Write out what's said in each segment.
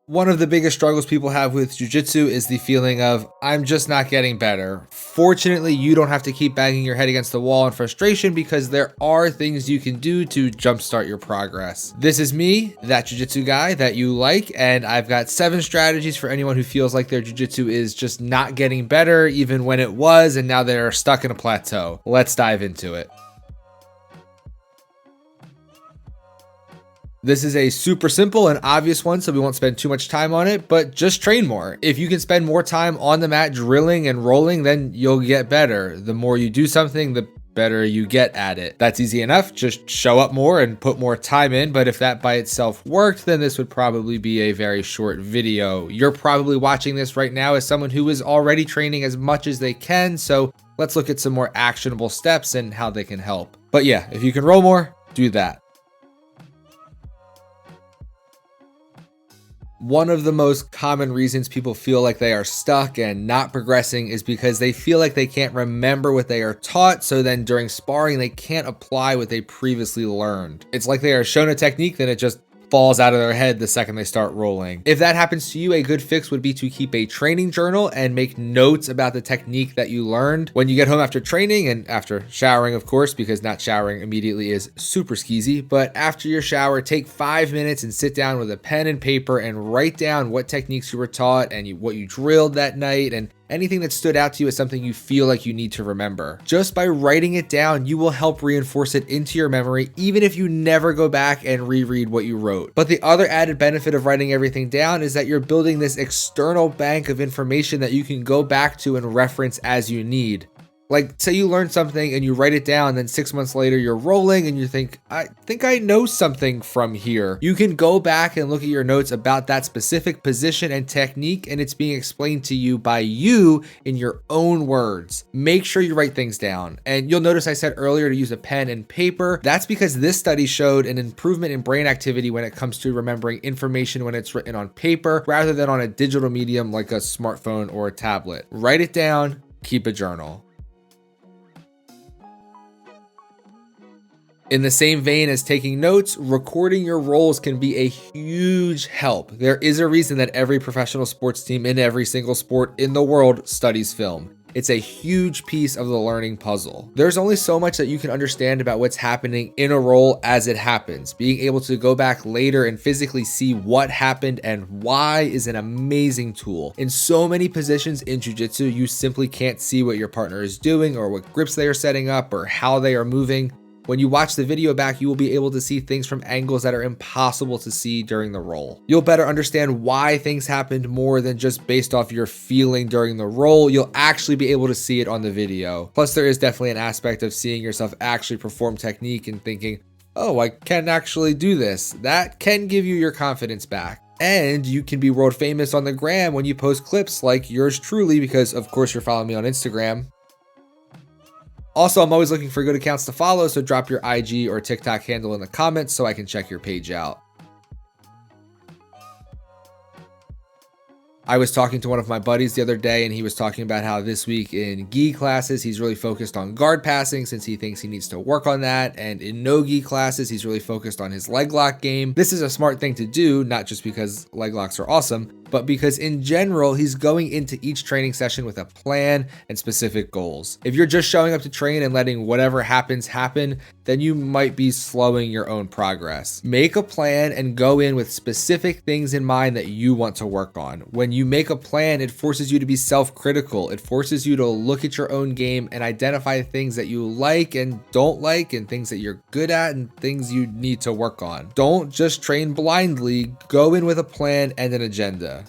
One of the biggest struggles people have with jiu-jitsu is the feeling of, I'm just not getting better. Fortunately, you don't have to keep banging your head against the wall in frustration because there are things you can do to jumpstart your progress. This is me, that jiu-jitsu guy that you like, and I've got 7 strategies for anyone who feels like their jiu-jitsu is just not getting better even when it was, and now they're stuck in a plateau. Let's dive into it. This is a super simple and obvious one, so we won't spend too much time on it, but just train more. If you can spend more time on the mat drilling and rolling, then you'll get better. The more you do something, the better you get at it. That's easy enough. Just show up more and put more time in. But if that by itself worked, then this would probably be a very short video. You're probably watching this right now as someone who is already training as much as they can. So let's look at some more actionable steps and how they can help. But yeah, if you can roll more, do that. One of the most common reasons people feel like they are stuck and not progressing is because they feel like they can't remember what they are taught, so then during sparring, they can't apply what they previously learned. It's like they are shown a technique, then it just falls out of their head the second they start rolling. If that happens to you, a good fix would be to keep a training journal and make notes about the technique that you learned. When you get home after training and after showering, of course, because not showering immediately is super skeezy, but after your shower, take 5 minutes and sit down with a pen and paper and write down what techniques you were taught and what you drilled that night, and anything that stood out to you as something you feel like you need to remember. Just by writing it down, you will help reinforce it into your memory, even if you never go back and reread what you wrote. But the other added benefit of writing everything down is that you're building this external bank of information that you can go back to and reference as you need. Like, say you learn something and you write it down, then 6 months later you're rolling and you think, I think I know something from here. You can go back and look at your notes about that specific position and technique, and it's being explained to you by you in your own words. Make sure you write things down. And you'll notice I said earlier to use a pen and paper. That's because this study showed an improvement in brain activity when it comes to remembering information when it's written on paper rather than on a digital medium like a smartphone or a tablet. Write it down, keep a journal. In the same vein as taking notes, recording your rolls can be a huge help. There is a reason that every professional sports team in every single sport in the world studies film. It's a huge piece of the learning puzzle. There's only so much that you can understand about what's happening in a roll as it happens. Being able to go back later and physically see what happened and why is an amazing tool. In so many positions in jiu-jitsu, you simply can't see what your partner is doing or what grips they are setting up or how they are moving. When you watch the video back, you will be able to see things from angles that are impossible to see during the roll. You'll better understand why things happened more than just based off your feeling during the roll. You'll actually be able to see it on the video. Plus, there is definitely an aspect of seeing yourself actually perform technique and thinking, oh, I can actually do this. That can give you your confidence back. And you can be world famous on the gram when you post clips like yours truly, because of course you're following me on Instagram. Also, I'm always looking for good accounts to follow, so drop your IG or TikTok handle in the comments so I can check your page out. I was talking to one of my buddies the other day, and he was talking about how this week in gi classes, he's really focused on guard passing since he thinks he needs to work on that. And in no gi classes, he's really focused on his leg lock game. This is a smart thing to do, not just because leg locks are awesome, but because in general, he's going into each training session with a plan and specific goals. If you're just showing up to train and letting whatever happens happen, then you might be slowing your own progress. Make a plan and go in with specific things in mind that you want to work on. When you make a plan, it forces you to be self-critical. It forces you to look at your own game and identify things that you like and don't like, and things that you're good at and things you need to work on. Don't just train blindly. Go in with a plan and an agenda.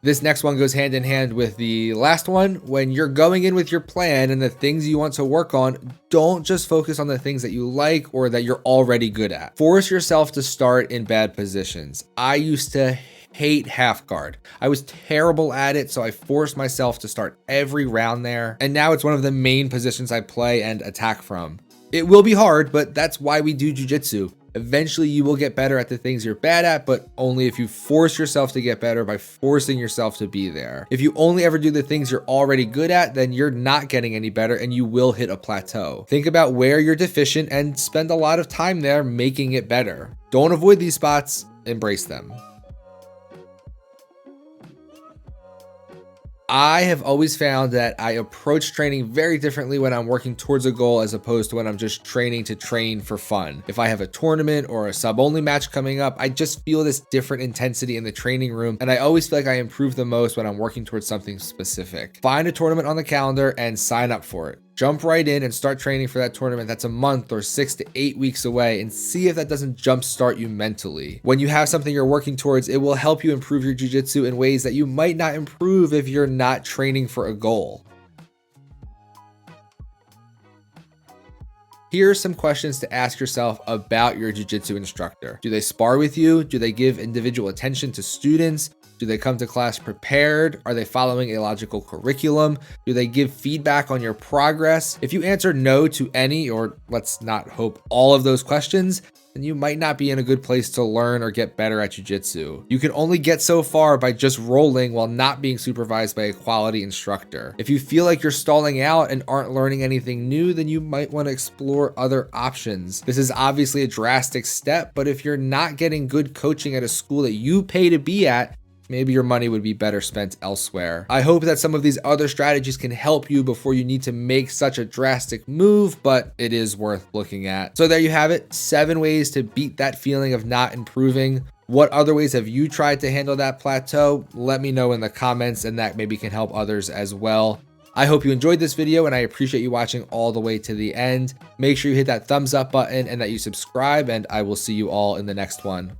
This next one goes hand in hand with the last one. When you're going in with your plan and the things you want to work on, don't just focus on the things that you like or that you're already good at. Force yourself to start in bad positions. I used to hate half guard. I was terrible at it, so I forced myself to start every round there. And now it's one of the main positions I play and attack from. It will be hard, but that's why we do jiu-jitsu. Eventually you will get better at the things you're bad at, but only if you force yourself to get better by forcing yourself to be there. If you only ever do the things you're already good at, then you're not getting any better and you will hit a plateau. Think about where you're deficient and spend a lot of time there making it better. Don't avoid these spots, embrace them. I have always found that I approach training very differently when I'm working towards a goal as opposed to when I'm just training to train for fun. If I have a tournament or a sub-only match coming up, I just feel this different intensity in the training room, and I always feel like I improve the most when I'm working towards something specific. Find a tournament on the calendar and sign up for it. Jump right in and start training for that tournament that's a month or 6 to 8 weeks away and see if that doesn't jumpstart you mentally. When you have something you're working towards, it will help you improve your jiu-jitsu in ways that you might not improve if you're not training for a goal. Here are some questions to ask yourself about your jiu-jitsu instructor. Do they spar with you? Do they give individual attention to students? Do they come to class prepared? Are they following a logical curriculum? Do they give feedback on your progress? If you answer no to any, or let's not hope all of those questions, then you might not be in a good place to learn or get better at jiu-jitsu. You can only get so far by just rolling while not being supervised by a quality instructor. If you feel like you're stalling out and aren't learning anything new, then you might want to explore other options. This is obviously a drastic step, but if you're not getting good coaching at a school that you pay to be at, maybe your money would be better spent elsewhere. I hope that some of these other strategies can help you before you need to make such a drastic move, but it is worth looking at. So there you have it, 7 ways to beat that feeling of not improving. What other ways have you tried to handle that plateau? Let me know in the comments, and that maybe can help others as well. I hope you enjoyed this video, and I appreciate you watching all the way to the end. Make sure you hit that thumbs up button and that you subscribe, and I will see you all in the next one.